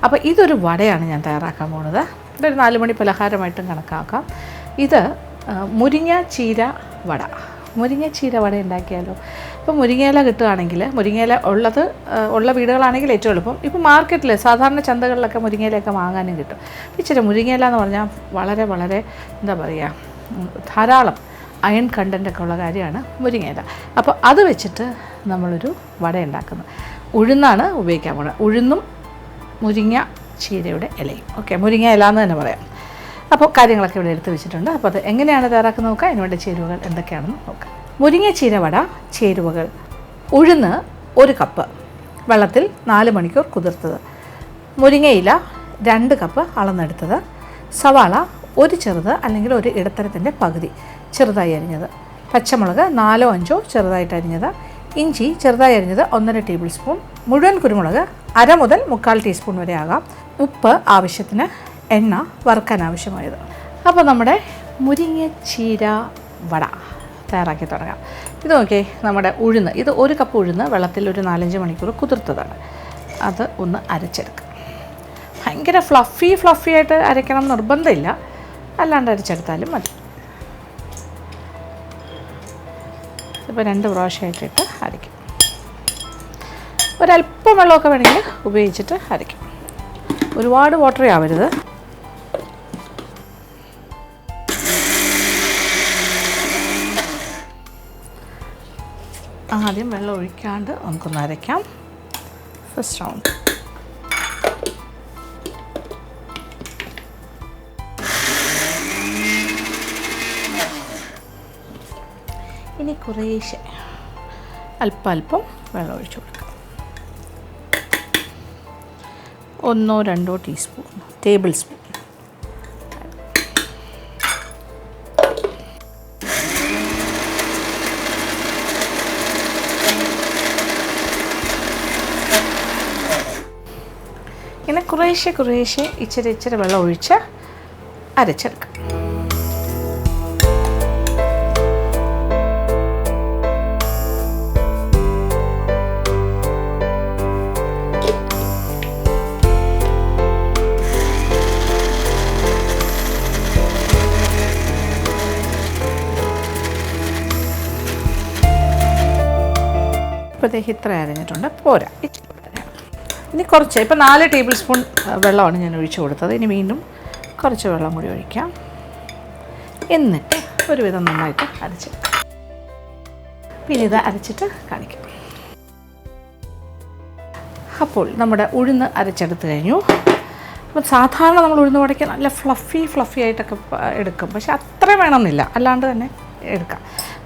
അപ്പോൾ ഇതൊരു വടയാണ് ഞാൻ തയ്യാറാക്കാൻ പോകുന്നത്. ഇതൊരു 4 മണി പലഹാരമായിട്ടും കണക്കാക്കാം. ഇത് മുരിങ്ങ ചീര വട. മുരിങ്ങ ചീര വട ഉണ്ടാക്കിയാലോ? ഇപ്പോൾ മുരിങ്ങയില കിട്ടുകയാണെങ്കിൽ, മുരിങ്ങയില ഉള്ള വീടുകളാണെങ്കിൽ ഏറ്റവും എളുപ്പം. ഇപ്പോൾ മാർക്കറ്റിൽ സാധാരണ ചന്തകളിലൊക്കെ മുരിങ്ങയിലൊക്കെ വാങ്ങാനും കിട്ടും. ഇച്ചിരി മുരിങ്ങയില എന്ന് പറഞ്ഞാൽ വളരെ വളരെ എന്താ പറയുക, ധാരാളം അയൺ കണ്ടൻ്റൊക്കെ ഉള്ള കാര്യമാണ് മുരിങ്ങയില. അപ്പോൾ അത് വെച്ചിട്ട് നമ്മളൊരു വട ഉണ്ടാക്കുന്നത്. ഉഴുന്നാണ് ഉപയോഗിക്കാൻ പോകുന്നത്. ഉഴുന്നും മുരിങ്ങ ചീരയുടെ ഇലയും. ഓക്കെ, മുരിങ്ങ ഇല എന്ന് തന്നെ പറയാം. അപ്പോൾ കാര്യങ്ങളൊക്കെ ഇവിടെ എടുത്ത് വെച്ചിട്ടുണ്ട്. അപ്പോൾ അത് എങ്ങനെയാണ് തയ്യാറാക്കുന്നത് നോക്കാം. അതിനുവേണ്ട ചേരുവകൾ എന്തൊക്കെയാണെന്ന് നോക്കാം. മുരിങ്ങ ചീര വട ചേരുവകൾ: ഉഴുന്ന് 1 കപ്പ് വെള്ളത്തിൽ 4 മണിക്കൂർ കുതിർത്തത്, മുരിങ്ങയില 2 കപ്പ് അളന്നെടുത്തത്, സവാള 1 ചെറുത് അല്ലെങ്കിൽ 1 ഇടത്തരത്തിൻ്റെ പകുതി ചെറുതായി അരിഞ്ഞത്, പച്ചമുളക് 4ഓ 5ഓ ചെറുതായിട്ട് അരിഞ്ഞത്, ഇഞ്ചി ചെറുതായി അരിഞ്ഞത് 1.5 ടേബിൾ സ്പൂൺ, മുഴുവൻ കുരുമുളക് 1/2 മുതൽ 3/4 ടീസ്പൂൺ വരെ ആകാം, ഉപ്പ് ആവശ്യത്തിന്, എണ്ണ വറുക്കാൻ ആവശ്യമായത്. അപ്പോൾ നമ്മുടെ മുരിങ്ങ ചീര വട തയ്യാറാക്കി തുടങ്ങാം. ഇത് നോക്കിയേ, നമ്മുടെ ഉഴുന്ന്, ഇത് 1 കപ്പ് ഉഴുന്ന് വെള്ളത്തിൽ ഒരു 4-5 മണിക്കൂർ കുതിർത്തതാണ്. അത് ഒന്ന് അരച്ചെടുക്കാം. ഭയങ്കര ഫ്ലഫി ആയിട്ട് അരയ്ക്കണം നിർബന്ധമില്ല, അല്ലാണ്ട് അരച്ചെടുത്താലും മതി. ഇപ്പോൾ 2 പ്രാവശ്യമായിട്ടിട്ട് അരയ്ക്കും. ഒരല്പം വെള്ളമൊക്കെ വേണമെങ്കിൽ ഉപയോഗിച്ചിട്ട് അരയ്ക്കും. ഒരുപാട് വാട്ടറി ആവരുത്. ആദ്യം വെള്ളം ഒഴിക്കാണ്ട് നമുക്കൊന്ന് അരയ്ക്കാം. First round. ഇനി കുറേശ്ശെ അല്പം വെള്ളം ഒഴിച്ചു കൊടുക്കാം. 1-2 ടീസ്പൂൺ ടേബിൾ സ്പൂൺ. ഇങ്ങനെ കുറേശ്ശെ ഇച്ചിരി വെള്ളം ഒഴിച്ച് അരച്ചെടുക്കാം. ഇപ്പോഴത്തേക്ക് ഇത്ര അരഞ്ഞിട്ടുണ്ട്, പോരാ. ഇനി കുറച്ച്, ഇപ്പോൾ 4 ടേബിൾ സ്പൂൺ വെള്ളമാണ് ഞാൻ ഒഴിച്ചു കൊടുത്തത്. ഇനി വീണ്ടും കുറച്ച് വെള്ളം കൂടി ഒഴിക്കാം. എന്നിട്ട് ഒരുവിധം നന്നായിട്ട് അരച്ചെടുക്കാം. പിന്നെ ഇത് അരച്ചിട്ട് കാണിക്കാം. അപ്പോൾ നമ്മുടെ ഉഴുന്ന് അരച്ചെടുത്ത് കഴിഞ്ഞു. അപ്പം സാധാരണ നമ്മൾ ഉഴുന്ന് വടയ്ക്ക് നല്ല ഫ്ലഫി ആയിട്ടൊക്കെ എടുക്കും, പക്ഷെ അത്ര വേണമെന്നില്ല, അല്ലാണ്ട് തന്നെ എടുക്കാം.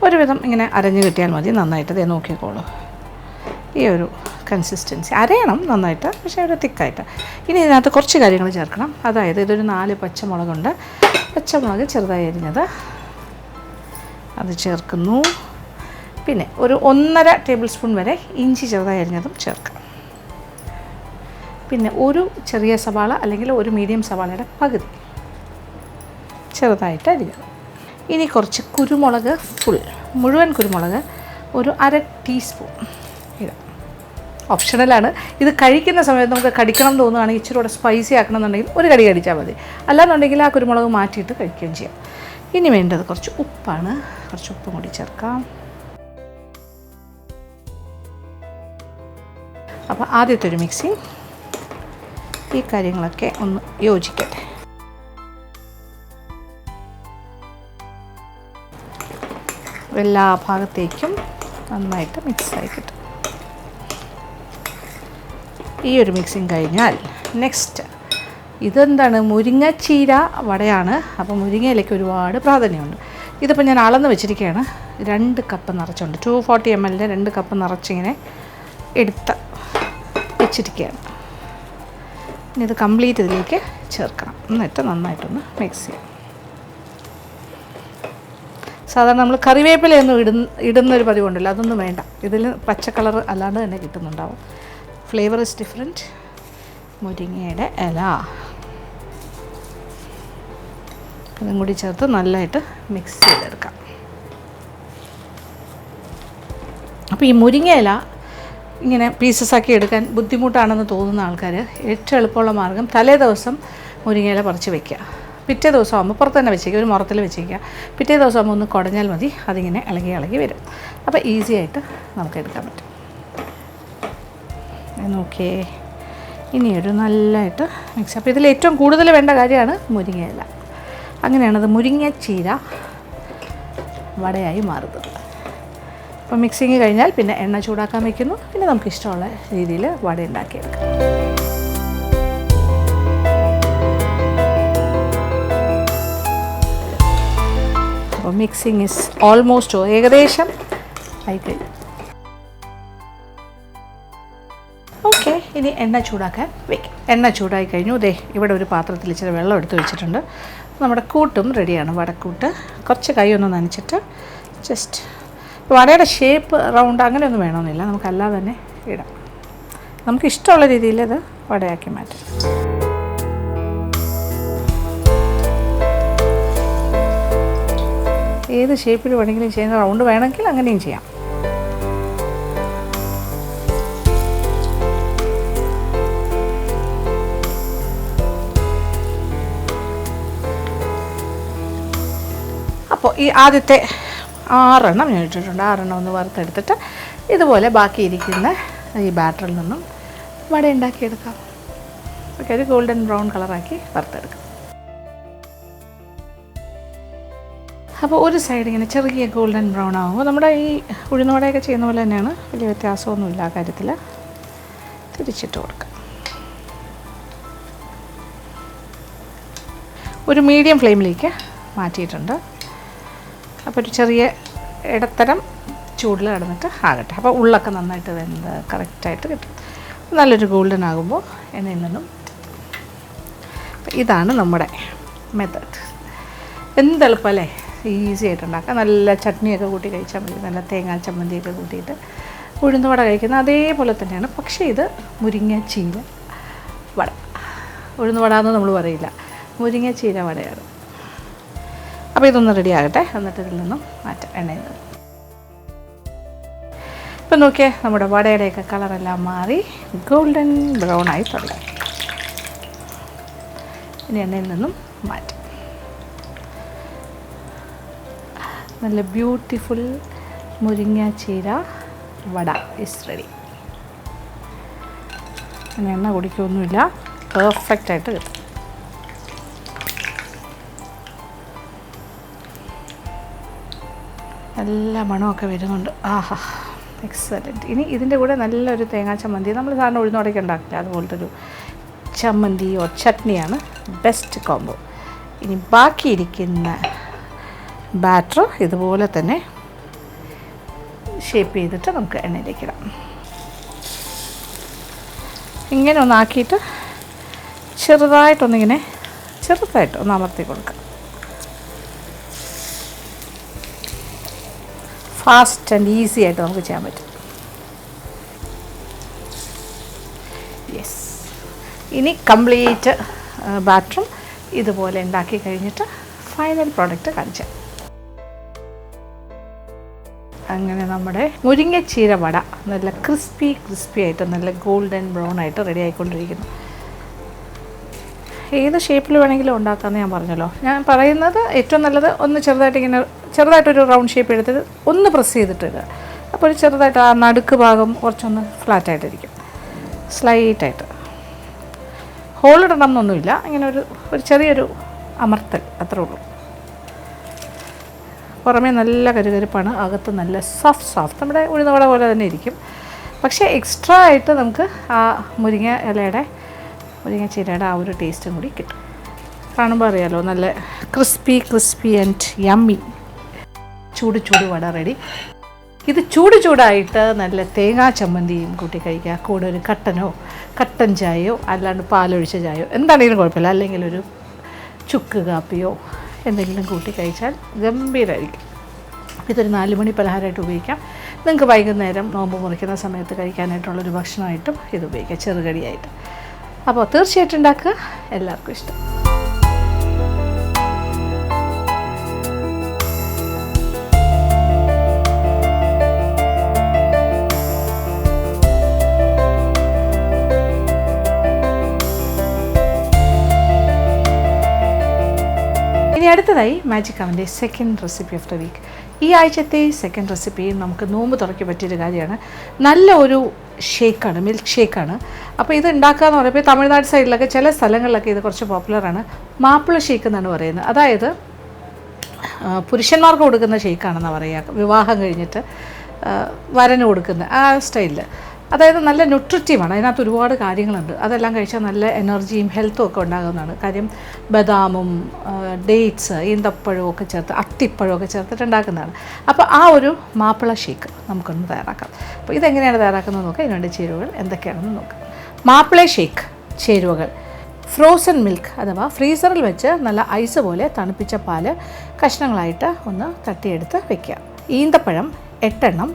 ഒരുവിധം ഇങ്ങനെ അരഞ്ഞ് കിട്ടിയാൽ മതി. നന്നായിട്ട് ദേ നോക്കിക്കോളൂ, ഈ ഒരു കൺസിസ്റ്റൻസി. അരയണം നന്നായിട്ട്, പക്ഷേ ഒരു തിക്കായിട്ട്. ഇനി ഇതിനകത്ത് കുറച്ച് കാര്യങ്ങൾ ചേർക്കണം. അതായത് ഇതൊരു 4 പച്ചമുളകുണ്ട്. പച്ചമുളക് ചെറുതായി അരിഞ്ഞത് അത് ചേർക്കുന്നു. പിന്നെ ഒരു 1.5 ടേബിൾ സ്പൂൺ വരെ ഇഞ്ചി ചെറുതായി അരിഞ്ഞതും ചേർക്കാം. പിന്നെ ഒരു ചെറിയ സവാള അല്ലെങ്കിൽ ഒരു മീഡിയം സവാളയുടെ പകുതി ചെറുതായിട്ട് അരിഞ്ഞത്. ഇനി കുറച്ച് കുരുമുളക്, മുഴുവൻ കുരുമുളക് ഒരു 1/2 ടീസ്പൂൺ. ഇത് ഓപ്ഷണലാണ്. ഇത് കഴിക്കുന്ന സമയത്ത് നമുക്ക് കടിക്കണം തോന്നുകയാണെങ്കിൽ, ഇച്ചിരി കൂടെ സ്പൈസി ആക്കണമെന്നുണ്ടെങ്കിൽ ഒരു കടി കടിച്ചാൽ മതി. അല്ലാന്നുണ്ടെങ്കിൽ ആ കുരുമുളക് മാറ്റിയിട്ട് കഴിക്കുകയും ചെയ്യാം. ഇനി വേണ്ടത് കുറച്ച് ഉപ്പാണ്. കുറച്ച് ഉപ്പും കൂടി ചേർക്കാം. അപ്പോൾ ആദ്യത്തെ ഒരു മിക്സിങ്, ഈ കാര്യങ്ങളൊക്കെ ഒന്ന് യോജിക്കട്ടെ. എല്ലാ ഭാഗത്തേക്കും നന്നായിട്ട് മിക്സായി കിട്ടും. ഈ ഒരു മിക്സിങ് കഴിഞ്ഞാൽ നെക്സ്റ്റ് ഇതെന്താണ്, മുരിങ്ങച്ചീര വടയാണ്. അപ്പോൾ മുരിങ്ങയിലേക്ക് ഒരുപാട് പ്രാധാന്യമുണ്ട്. ഇതിപ്പോൾ ഞാൻ അളന്ന് വെച്ചിരിക്കുകയാണ്. 2 കപ്പ് നിറച്ചുണ്ട്. 240 ml 2 കപ്പ് നിറച്ചിങ്ങനെ എടുത്ത് വെച്ചിരിക്കുകയാണ്. ഇനി ഇത് കംപ്ലീറ്റ് ഇതിലേക്ക് ചേർക്കണം. എന്നിട്ട് നന്നായിട്ടൊന്ന് മിക്സ് ചെയ്യാം. സാധാരണ നമ്മൾ കറിവേപ്പിലയൊന്നും ഇടുന്നൊരു പതിവുണ്ടല്ലോ, അതൊന്നും വേണ്ട. ഇതിൽ പച്ച കളർ അല്ലാണ്ട് തന്നെ കിട്ടുന്നുണ്ടാവും. Flavour is different. മുരിങ്ങയുടെ ഇല അതും കൂടി ചേർത്ത് നല്ലതായിട്ട് മിക്സ് ചെയ്തെടുക്കാം. അപ്പോൾ ഈ മുരിങ്ങയില ഇങ്ങനെ പീസസാക്കി എടുക്കാൻ ബുദ്ധിമുട്ടാണെന്ന് തോന്നുന്ന ആൾക്കാർ ഏറ്റവും എളുപ്പമുള്ള മാർഗ്ഗം തലേ ദിവസം മുരിങ്ങയില പറിച്ച് വയ്ക്കുക. പിറ്റേ ദിവസം ആകുമ്പോൾ പുറത്ത് തന്നെ വെച്ചേക്കുക, ഒരു മുറത്തിൽ വെച്ചേക്കുക. പിറ്റേ ദിവസം ആകുമ്പോൾ ഒന്ന് കുടഞ്ഞാൽ മതി, അതിങ്ങനെ ഇളകി വരും. അപ്പോൾ ഈസി ആയിട്ട് നമുക്ക് എടുക്കാൻ പറ്റും. നോക്കിയേ, ഇനിയൊരു നല്ലതായിട്ട് മിക്സ്. അപ്പോൾ ഇതിൽ ഏറ്റവും കൂടുതൽ വേണ്ട കാര്യമാണ് മുരിങ്ങയില. അങ്ങനെയാണത് മുരിങ്ങച്ചീര വടയായി മാറുന്നത്. അപ്പോൾ മിക്സിങ് കഴിഞ്ഞാൽ പിന്നെ എണ്ണ ചൂടാക്കാൻ വയ്ക്കുന്നു. പിന്നെ നമുക്ക് ഇഷ്ടമുള്ള രീതിയിൽ വട ഉണ്ടാക്കിയെടുക്കാം. അപ്പോൾ മിക്സിങ് ഇസ് ഓൾമോസ്റ്റ് ഏകദേശം ആയിക്കഴിഞ്ഞു. ഓക്കെ, ഇനി എണ്ണ ചൂടാക്കാൻ വയ്ക്കും. എണ്ണ ചൂടായി കഴിഞ്ഞു. ദേ ഇവിടെ ഒരു പാത്രത്തിൽ ഇച്ചിരി വെള്ളം എടുത്ത് വെച്ചിട്ടുണ്ട്. നമ്മുടെ കൂട്ടും റെഡിയാണ്, വടക്കൂട്ട്. കുറച്ച് കൈ ഒന്ന് നനച്ചിട്ട് ജസ്റ്റ്, വടയുടെ ഷേപ്പ് റൗണ്ട് അങ്ങനെയൊന്നും വേണമെന്നില്ല, നമുക്കല്ലാതെ തന്നെ ഇടാം. നമുക്ക് ഇഷ്ടമുള്ള രീതിയിൽ അത് വടയാക്കി മാറ്റാം. ഏത് ഷേപ്പിൽ വേണമെങ്കിലും ചെയ്യുന്ന, റൗണ്ട് വേണമെങ്കിൽ അങ്ങനെയും ചെയ്യാം. അപ്പോൾ ഈ ആദ്യത്തെ 6 എണ്ണം ഞാൻ ഇട്ടിട്ടുണ്ട്. 6 എണ്ണം ഒന്ന് വറുത്തെടുത്തിട്ട് ഇതുപോലെ ബാക്കിയിരിക്കുന്ന ഈ ബാറ്ററിൽ നിന്നും വട ഉണ്ടാക്കിയെടുക്കാം. ഓക്കെ, ഒരു ഗോൾഡൻ ബ്രൗൺ കളറാക്കി വറുത്തെടുക്കാം. അപ്പോൾ ഒരു സൈഡ് ഇങ്ങനെ ചെറിയ ഗോൾഡൻ ബ്രൗൺ ആകുമ്പോൾ നമ്മുടെ ഈ ഉഴുന്നുവടയൊക്കെ ചെയ്യുന്ന പോലെ തന്നെയാണ്, വലിയ വ്യത്യാസമൊന്നുമില്ല ആ കാര്യത്തിൽ. തിരിച്ചിട്ട് കൊടുക്കാം. ഒരു മീഡിയം ഫ്ലെയിമിലേക്ക് മാറ്റിയിട്ടുണ്ട്. അപ്പോൾ ഒരു ചെറിയ ഇടത്തരം ചൂടിൽ കിടന്നിട്ട് ആകട്ടെ. അപ്പോൾ ഉള്ളൊക്കെ നന്നായിട്ട് വെന്ത് കറക്റ്റായിട്ട് കിട്ടും. നല്ലൊരു ഗോൾഡൻ ആകുമ്പോൾ എണ്ണയിൽ നിന്നും. ഇതാണ് നമ്മുടെ മെത്തേഡ്. എന്തെളുപ്പമല്ലേ, ഈസി ആയിട്ട് ഉണ്ടാക്കാം. നല്ല ചട്നിയൊക്കെ കൂട്ടി കഴിച്ചാൽ മതി. നല്ല തേങ്ങാ ചമ്മന്തിയൊക്കെ കൂട്ടിയിട്ട് ഉഴുന്നുവട കഴിക്കുന്നത് അതേപോലെ തന്നെയാണ്. പക്ഷേ ഇത് മുരിങ്ങച്ചീര വട. ഉഴുന്നുവട എന്ന് നമ്മൾ പറയില്ല, മുരിങ്ങച്ചീര വടയാണ്. അപ്പോൾ ഇതൊന്ന് റെഡി ആകട്ടെ, എന്നിട്ട് ഇതിൽ നിന്നും മാറ്റാം, എണ്ണയിൽ നിന്നും. ഇപ്പം നോക്കിയേ, നമ്മുടെ വടയുടെയൊക്കെ കളറെല്ലാം മാറി ഗോൾഡൻ ബ്രൗൺ ആയി തുടങ്ങി. ഇനി എണ്ണയിൽ നിന്നും മാറ്റാം. നല്ല ബ്യൂട്ടിഫുൾ മുരിങ്ങച്ചീര വട ഇസ് റെഡി. എണ്ണ കുടിക്കൊന്നുമില്ല, പെർഫെക്റ്റായിട്ട് കിട്ടും. നല്ല മണമൊക്കെ വരുന്നുണ്ട്. ആഹാ, എക്സലൻറ്റ്. ഇനി ഇതിൻ്റെ കൂടെ നല്ലൊരു തേങ്ങാ ചമ്മന്തി, നമ്മൾ സാധാരണ ഉഴുന്നുവടയൊക്കെ ഉണ്ടാക്കില്ല, അതുപോലത്തെ ഒരു ചമ്മന്തിയോ ചട്നിയാണ് ബെസ്റ്റ് കോംബോ. ഇനി ബാക്കിയിരിക്കുന്ന ബാറ്റർ ഇതുപോലെ തന്നെ ഷേപ്പ് ചെയ്തിട്ട് നമുക്ക് എണ്ണയിലേക്ക് ഇടാം. ഇങ്ങനെ ഒന്നാക്കിയിട്ട് ചെറുതായിട്ടൊന്ന് അമർത്തി കൊടുക്കാം. ഫാസ്റ്റ് ആൻഡ് ഈസി ആയിട്ട് നമുക്ക് ചെയ്യാൻ പറ്റും. യെസ്, ഇനി കംപ്ലീറ്റ് ബാറ്ററും ഇതുപോലെ ഉണ്ടാക്കി കഴിഞ്ഞിട്ട് ഫൈനൽ പ്രോഡക്റ്റ് കാണിച്ചാൽ. അങ്ങനെ നമ്മുടെ മുരിങ്ങച്ചീര വട നല്ല ക്രിസ്പി ആയിട്ട് നല്ല ഗോൾഡൻ ബ്രൗൺ ആയിട്ട് റെഡി ആയിക്കൊണ്ടിരിക്കുന്നു. ഏത് ഷേപ്പിൽ വേണമെങ്കിലും ഉണ്ടാക്കാമെന്ന് ഞാൻ പറഞ്ഞല്ലോ. ഞാൻ പറയുന്നത് ഏറ്റവും നല്ലത് ഒന്ന് ചെറുതായിട്ടൊരു റൗണ്ട് ഷേപ്പ് എടുത്തിട്ട് ഒന്ന് പ്രസ് ചെയ്തിട്ടിടുക. അപ്പോൾ ഒരു ചെറുതായിട്ട് ആ നടുക്ക് ഭാഗം കുറച്ചൊന്ന് ഫ്ലാറ്റായിട്ടിരിക്കും, സ്ലൈറ്റായിട്ട്. ഹോളിടണം എന്നൊന്നുമില്ല, ഇങ്ങനെ ഒരു ചെറിയൊരു അമർത്തൽ, അത്രേ ഉള്ളൂ. പുറമേ നല്ല കരുകരുപ്പാണ്, അകത്ത് നല്ല സോഫ്റ്റ് നമ്മുടെ ഉഴുന്നുവട പോലെ തന്നെ ഇരിക്കും. പക്ഷേ എക്സ്ട്രാ ആയിട്ട് നമുക്ക് ആ മുരിങ്ങച്ചീരയുടെ ആ ഒരു ടേസ്റ്റും കൂടി കിട്ടും. കാണുമ്പോൾ അറിയാലോ, നല്ല ക്രിസ്പി ആൻഡ് യമ്മി ചൂട് വട റെഡി. ഇത് ചൂടായിട്ട് നല്ല തേങ്ങാ ചമ്മന്തിയും കൂട്ടി കഴിക്കുക. കൂടെ ഒരു കട്ടൻ ചായയോ അല്ലാണ്ട് പാലൊഴിച്ച ചായയോ എന്താണെങ്കിലും കുഴപ്പമില്ല, അല്ലെങ്കിൽ ഒരു ചുക്ക് കാപ്പിയോ എന്തെങ്കിലും കൂട്ടി കഴിച്ചാൽ ഗംഭീരമായിരിക്കും. ഇതൊരു 4 മണി പലഹാരമായിട്ട് ഉപയോഗിക്കാം. നിങ്ങൾക്ക് വൈകുന്നേരം നോമ്പ് മുറിക്കുന്ന സമയത്ത് കഴിക്കാനായിട്ടുള്ളൊരു ഭക്ഷണമായിട്ടും ഇത് ഉപയോഗിക്കാം, ചെറുകടിയായിട്ട്. അപ്പോൾ തീർച്ചയായിട്ടും ഉണ്ടാക്കുക, എല്ലാവർക്കും ഇഷ്ടം. അടുത്തതായി മാജിക് അവൻ്റെ second recipe of the week. ഈ ആഴ്ചത്തെ സെക്കൻഡ് റെസിപ്പി നമുക്ക് നോമ്പ് തുറക്കി പറ്റിയൊരു കാര്യമാണ്. നല്ല ഒരു ഷേക്കാണ്, മിൽക്ക് ഷേക്കാണ്. അപ്പോൾ ഇത് ഉണ്ടാക്കുക എന്ന് പറയുമ്പോൾ തമിഴ്നാട് സൈഡിലൊക്കെ ചില സ്ഥലങ്ങളിലൊക്കെ ഇത് കുറച്ച് പോപ്പുലറാണ്. മാപ്പിള ഷേക്ക് എന്നാണ് പറയുന്നത്. അതായത് പുരുഷന്മാർക്ക് കൊടുക്കുന്ന ഷേക്കാണെന്നാണ് പറയുക, വിവാഹം കഴിഞ്ഞിട്ട് വരന് കൊടുക്കുന്ന ആ സ്റ്റൈലിൽ. അതായത് നല്ല ന്യൂട്രിറ്റീവാണ്, അതിനകത്ത് ഒരുപാട് കാര്യങ്ങളുണ്ട്. അതെല്ലാം കഴിച്ചാൽ നല്ല എനർജിയും ഹെൽത്തും ഒക്കെ ഉണ്ടാകുന്നതാണ്. കാര്യം ബദാമും ഡേറ്റ്സ്, ഈന്തപ്പഴവും ഒക്കെ ചേർത്ത്, അത്തിപ്പഴമൊക്കെ ചേർത്തിട്ട് ഉണ്ടാക്കുന്നതാണ്. അപ്പോൾ ആ ഒരു മാപ്പിള ഷേക്ക് നമുക്കൊന്ന് തയ്യാറാക്കാം. അപ്പോൾ ഇതെങ്ങനെയാണ് തയ്യാറാക്കുന്നത് നോക്കാം. ഇതിനുവേണ്ട ചേരുവകൾ എന്തൊക്കെയാണെന്ന് നോക്കാം. മാപ്പിള ഷേക്ക് ചേരുവകൾ: ഫ്രോസൺ മിൽക്ക് അഥവാ ഫ്രീസറിൽ വെച്ച് നല്ല ഐസ് പോലെ തണുപ്പിച്ച പാല് കഷ്ണങ്ങളായിട്ട് ഒന്ന് തട്ടിയെടുത്ത് വയ്ക്കുക. ഈന്തപ്പഴം 8 എണ്ണം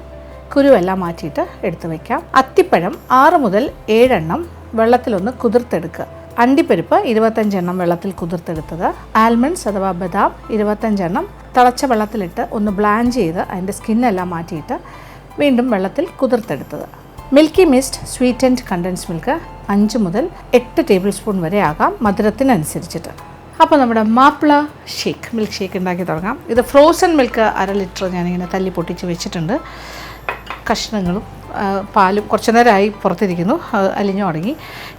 കുരുവെല്ലാം മാറ്റിയിട്ട് എടുത്ത് വയ്ക്കാം. അത്തിപ്പഴം 6 മുതൽ 7 എണ്ണം വെള്ളത്തിലൊന്ന് കുതിർത്തെടുക്കുക. അണ്ടിപ്പരിപ്പ് 25 എണ്ണം വെള്ളത്തിൽ കുതിർത്തെടുത്തത്. ആൽമണ്ട്സ് അഥവാ ബദാം 25 എണ്ണം തിളച്ച വെള്ളത്തിലിട്ട് ഒന്ന് ബ്ലാൻഡ് ചെയ്ത് അതിൻ്റെ സ്കിന്നെല്ലാം മാറ്റിയിട്ട് വീണ്ടും വെള്ളത്തിൽ കുതിർത്തെടുത്തത്. Milky Mist sweetened condensed milk 5 മുതൽ 8 ടേബിൾ സ്പൂൺ വരെ ആകാം, മധുരത്തിനനുസരിച്ചിട്ട്. അപ്പോൾ നമ്മുടെ മാപ്പിള ഷേക്ക്, മിൽക്ക് ഷേക്ക് ഉണ്ടാക്കി തുടങ്ങാം. ഇത് ഫ്രോസൺ മിൽക്ക് 1/2 ലിറ്റർ ഞാനിങ്ങനെ തല്ലി പൊട്ടിച്ച് വെച്ചിട്ടുണ്ട്. കഷ്ണങ്ങളും പാലും കുറച്ച് നേരമായി പുറത്തിരിക്കുന്നു, അലിഞ്ഞു തുടങ്ങി.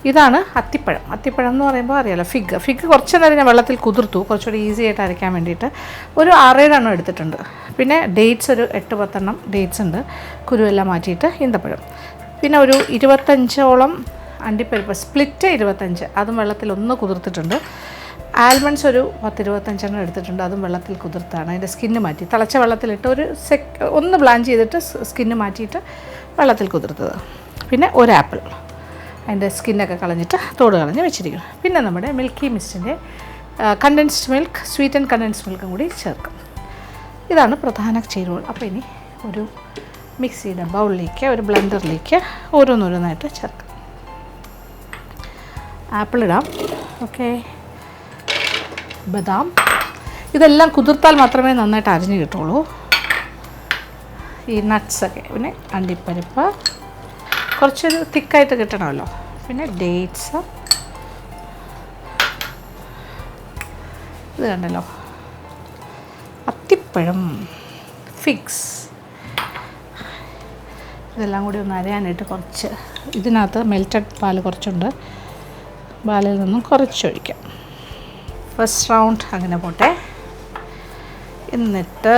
ഇതാണ് അത്തിപ്പഴം. അത്തിപ്പഴം എന്ന് പറയുമ്പോൾ അറിയാലോ, ഫിഗ് കുറച്ച് നേരം ഞാൻ വെള്ളത്തിൽ കുതിർത്തു, കുറച്ചുകൂടി ഈസി ആയിട്ട് അരയ്ക്കാൻ വേണ്ടിയിട്ട്. ഒരു 6-7 എണ്ണം എടുത്തിട്ടുണ്ട്. പിന്നെ ഡേറ്റ്സ് ഒരു 8-10 എണ്ണം ഡേറ്റ്സ് ഉണ്ട്, കുരുവെല്ലാം മാറ്റിയിട്ട്. ഈന്തപ്പഴം പിന്നെ ഒരു 25ഓളം അണ്ടിപ്പരിപ്പ്, സ്പ്ലിറ്റ് 25, അതും വെള്ളത്തിൽ ഒന്ന് കുതിർത്തിട്ടുണ്ട്. ആൽമണ്ട്സ് ഒരു 10-25 എണ്ണം എടുത്തിട്ടുണ്ട്, അതും വെള്ളത്തിൽ കുതിർത്താണ്. അതിൻ്റെ സ്കിന്ന് മാറ്റി തിളച്ച വെള്ളത്തിലിട്ട് ഒന്ന് ബ്ലാൻഡ് ചെയ്തിട്ട് സ്കിന്ന് മാറ്റിയിട്ട് വെള്ളത്തിൽ കുതിർത്തത്. പിന്നെ ഒരു ആപ്പിൾ, അതിൻ്റെ സ്കിന്നൊക്കെ കളഞ്ഞിട്ട് തോട് കളഞ്ഞ് വെച്ചിരിക്കുന്നു. പിന്നെ നമ്മുടെ മിൽക്കി മിസ്റ്റിൻ്റെ condensed milk, sweet and condensed മിൽക്കും കൂടി ചേർക്കും. ഇതാണ് പ്രധാന ചേരുവകൾ. അപ്പോൾ ഇനി ഒരു മിക്സിയുടെ ബൗളിലേക്ക്, ഒരു ബ്ലെൻഡറിലേക്ക് ഓരോന്നോരോന്നായിട്ട് ചേർക്കാം. ആപ്പിൾ ഇടാം. ഓക്കെ, ബദാം, ഇതെല്ലാം കുതിർത്താൽ മാത്രമേ നന്നായിട്ട് അരിഞ്ഞ് കിട്ടുള്ളൂ. ഈ നട്ട്സൊക്കെ, പിന്നെ അണ്ടിപ്പരിപ്പ് കുറച്ചൊരു തിക്കായിട്ട് കിട്ടണമല്ലോ. പിന്നെ ഡേറ്റ്സ്, ഇത് കണ്ടല്ലോ, അത്തിപ്പഴം, ഫിഗ്സ്, ഇതെല്ലാം കൂടി ഒന്ന് അരയാനായിട്ട് കുറച്ച് ഇതിനകത്ത് മെൽറ്റഡ് പാൽ കുറച്ചുണ്ട്, പാലിൽ നിന്നും കുറച്ചൊഴിക്കാം. ഫസ്റ്റ് റൗണ്ട് അങ്ങനെ പോട്ടെ. എന്നിട്ട്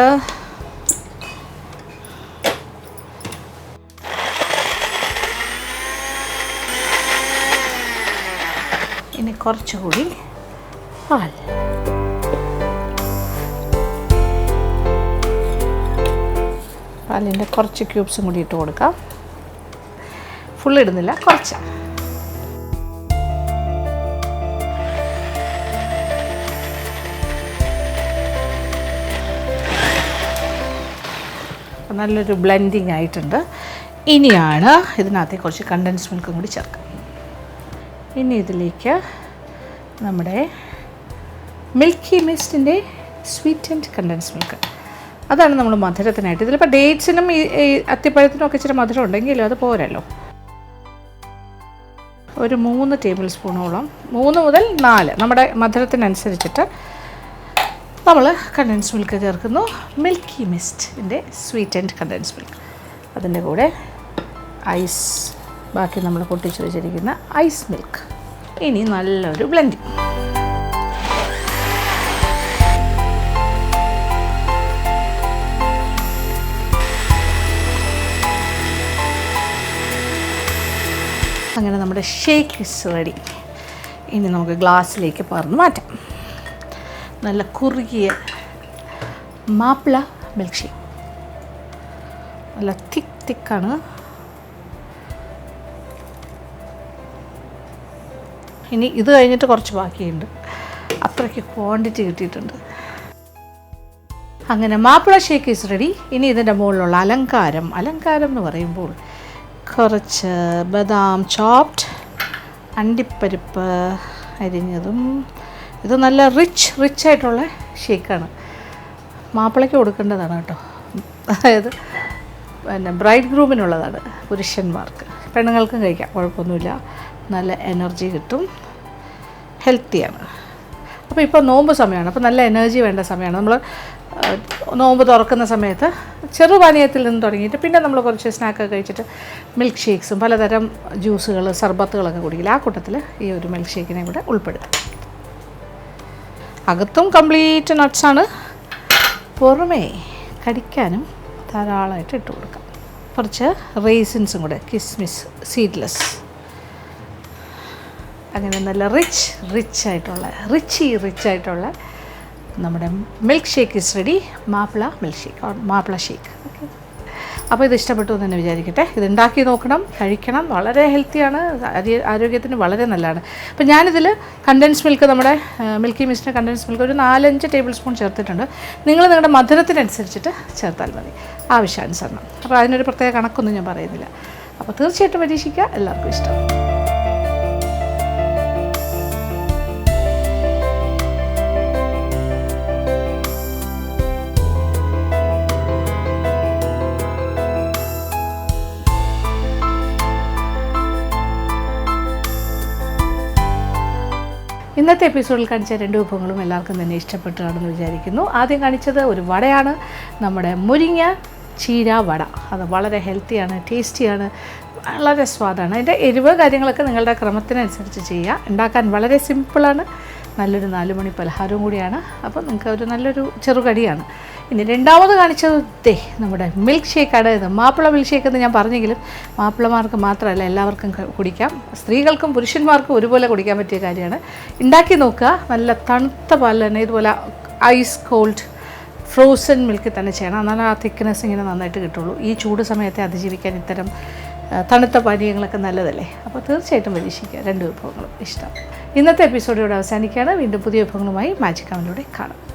ഇനി കുറച്ചുകൂടി പാൽ. പാലിൻ്റെ കുറച്ച് ക്യൂബ്സും കൂടി ഇട്ട് കൊടുക്കാം. ഫുൾ ഇടുന്നില്ല, കുറച്ച്. നല്ലൊരു ബ്ലെൻഡിങ് ആയിട്ടുണ്ട്. ഇനിയാണ് ഇതിനകത്ത് കുറച്ച് കണ്ടൻസ് മിൽക്കും കൂടി ചേർക്കാം. ഇനി ഇതിലേക്ക് നമ്മുടെ മിൽക്കി മിസ്റ്റിൻ്റെ സ്വീറ്റ് ആൻഡ് കണ്ടൻസ് മിൽക്ക്, അതാണ് നമ്മൾ മധുരത്തിനായിട്ട്. ഇതിലിപ്പോൾ ഡേറ്റ്സിനും ഈ അത്തിപ്പഴത്തിനും ഒക്കെ ഇച്ചിരി മധുരം ഉണ്ടെങ്കിലും അത് പോരല്ലോ. ഒരു 3 ടേബിൾ സ്പൂണോളം, 3 മുതൽ 4 നമ്മുടെ മധുരത്തിനനുസരിച്ചിട്ട് നമ്മൾ കണ്ടൻസ് മിൽക്ക് ചേർക്കുന്നു. മിൽക്കി മിസ്റ്റിൻ്റെ സ്വീറ്റ് ആൻഡ് കണ്ടൻസ് മിൽക്ക്, അതിൻ്റെ കൂടെ ഐസ്, ബാക്കി നമ്മൾ പൊട്ടിച്ച് വെച്ചിരിക്കുന്ന ഐസ് മിൽക്ക്. ഇനി നല്ലൊരു ബ്ലെൻഡിങ്. അങ്ങനെ നമ്മുടെ ഷേക്ക് ഇസ് റെഡി. ഇനി നമുക്ക് ഗ്ലാസ്സിലേക്ക് പകർന്ന് മാറ്റാം. നല്ല കുറുകിയ മാപ്പിള മിൽക്ക് ഷേക്ക്, നല്ല തിക്കാണ്. ഇനി ഇത് കഴിഞ്ഞിട്ട് കുറച്ച് ബാക്കിയുണ്ട്, അത്രയ്ക്ക് ക്വാണ്ടിറ്റി കിട്ടിയിട്ടുണ്ട്. അങ്ങനെ മാപ്പിള ഷേക്ക് ഈസ് റെഡി. ഇനി ഇതിൻ്റെ മുകളിലുള്ള അലങ്കാരം എന്ന് പറയുമ്പോൾ കുറച്ച് ബദാം ചോപ്ഡ്, അണ്ടിപ്പരിപ്പ് അരിഞ്ഞതും. ഇത് നല്ല റിച്ച് ആയിട്ടുള്ള ഷേക്കാണ്, മാപ്പിളയ്ക്ക് കൊടുക്കേണ്ടതാണ് കേട്ടോ. അതായത് പിന്നെ ബ്രൈഡ് ഗ്രൂമിനുള്ളതാണ്, പുരുഷന്മാർക്ക്. പെണ്ണുങ്ങൾക്കും കഴിക്കാം, കുഴപ്പമൊന്നുമില്ല. നല്ല എനർജി കിട്ടും, ഹെൽത്തിയാണ്. അപ്പോൾ ഇപ്പോൾ നോമ്പ് സമയമാണ്, അപ്പോൾ നല്ല എനർജി വേണ്ട സമയമാണ്. നമ്മൾ നോമ്പ് തുറക്കുന്ന സമയത്ത് ചെറുപാനീയത്തിൽ നിന്ന് തുടങ്ങിയിട്ട് പിന്നെ നമ്മൾ കുറച്ച് സ്നാക്കൊക്കെ കഴിച്ചിട്ട് മിൽക്ക് ഷേക്സും പലതരം ജ്യൂസുകൾ സർബത്തുകളൊക്കെ കുടിക്കില്ല. ആ കൂട്ടത്തിൽ ഈ ഒരു മിൽക്ക് ഷേക്കിനെ കൂടെ ഉൾപ്പെടുത്തും. അകത്തും കംപ്ലീറ്റ് നട്ട്സാണ്, പുറമേ കടിക്കാനും ധാരാളമായിട്ട് ഇട്ട് കൊടുക്കാം. കുറച്ച് റേസിൻസും കൂടെ, കിസ്മിസ് സീഡ്ലെസ്. അങ്ങനെ നല്ല റിച്ച് ആയിട്ടുള്ള നമ്മുടെ milk shake is ready. Mappila milk shake or Mappila shake. Okay, അപ്പോൾ ഇത് ഇഷ്ടപ്പെട്ടു എന്ന് തന്നെ വിചാരിക്കട്ടെ. ഇത് ഉണ്ടാക്കി നോക്കണം, കഴിക്കണം. വളരെ ഹെൽത്തിയാണ്, ആരോഗ്യത്തിന് വളരെ നല്ലതാണ്. അപ്പോൾ ഞാനിതിൽ കണ്ടൻസ് മിൽക്ക്, നമ്മുടെ മിൽക്കി മിസ്റ്റിൻ്റെ കണ്ടൻസ് മിൽക്ക് ഒരു 4-5 ടേബിൾ സ്പൂൺ ചേർത്തിട്ടുണ്ട്. നിങ്ങൾ നിങ്ങളുടെ മധുരത്തിനനുസരിച്ചിട്ട് ചേർത്താൽ മതി, ആവശ്യാനുസരണം. അപ്പോൾ അതിനൊരു പ്രത്യേക കണക്കൊന്നും ഞാൻ പറയുന്നില്ല. അപ്പോൾ തീർച്ചയായിട്ടും പരീക്ഷിക്കുക, എല്ലാവർക്കും ഇഷ്ടം. ഇന്നത്തെ എപ്പിസോഡിൽ കാണിച്ച 2 വിഭവങ്ങളും എല്ലാവർക്കും തന്നെ ഇഷ്ടപ്പെട്ടാണെന്ന് വിചാരിക്കുന്നു. ആദ്യം കാണിച്ചത് ഒരു വടയാണ്, നമ്മുടെ മുരിങ്ങ ചീര വട. അത് വളരെ ഹെൽത്തിയാണ്, ടേസ്റ്റിയാണ്, വളരെ സ്വാദാണ്. അതിൻ്റെ എരിവ് കാര്യങ്ങളൊക്കെ നിങ്ങളുടെ ക്രമത്തിനനുസരിച്ച് ചെയ്യുക. ഉണ്ടാക്കാൻ വളരെ സിമ്പിളാണ്, നല്ലൊരു 4 മണി പലഹാരവും കൂടിയാണ്. അപ്പോൾ നിങ്ങൾക്ക് ഒരു നല്ലൊരു ചെറുകടിയാണ്. ഇനി രണ്ടാമത് കാണിച്ചത് നമ്മുടെ മിൽക്ക് ഷേക്കാണ്. ഇത് മാപ്പിള മിൽക്ക് ഷേക്ക് എന്ന് ഞാൻ പറഞ്ഞെങ്കിലും മാപ്പിളമാർക്ക് മാത്രമല്ല എല്ലാവർക്കും കുടിക്കാം, സ്ത്രീകൾക്കും പുരുഷന്മാർക്കും ഒരുപോലെ കുടിക്കാൻ പറ്റിയ കാര്യമാണ്. ഉണ്ടാക്കി നോക്കുക. നല്ല തണുത്ത പാൽ തന്നെ, ഇതുപോലെ ഐസ് കോൾഡ് ഫ്രോസൺ മിൽക്കിൽ തന്നെ ചെയ്യണം, എന്നാൽ ആ തിക്നെസ് ഇങ്ങനെ നന്നായിട്ട് കിട്ടുള്ളൂ. ഈ ചൂട് സമയത്തെ അതിജീവിക്കാൻ ഇത്തരം തണുത്ത പാനീയങ്ങളൊക്കെ നല്ലതല്ലേ. അപ്പോൾ തീർച്ചയായിട്ടും പരീക്ഷിക്കുക, 2 വിഭവങ്ങളും ഇഷ്ടം. ഇന്നത്തെ എപ്പിസോഡ് ഇവിടെ അവസാനിക്കുകയാണ്. വീണ്ടും പുതിയ വിഭവങ്ങളുമായി മാജിക് കമലിലൂടെ കാണാം.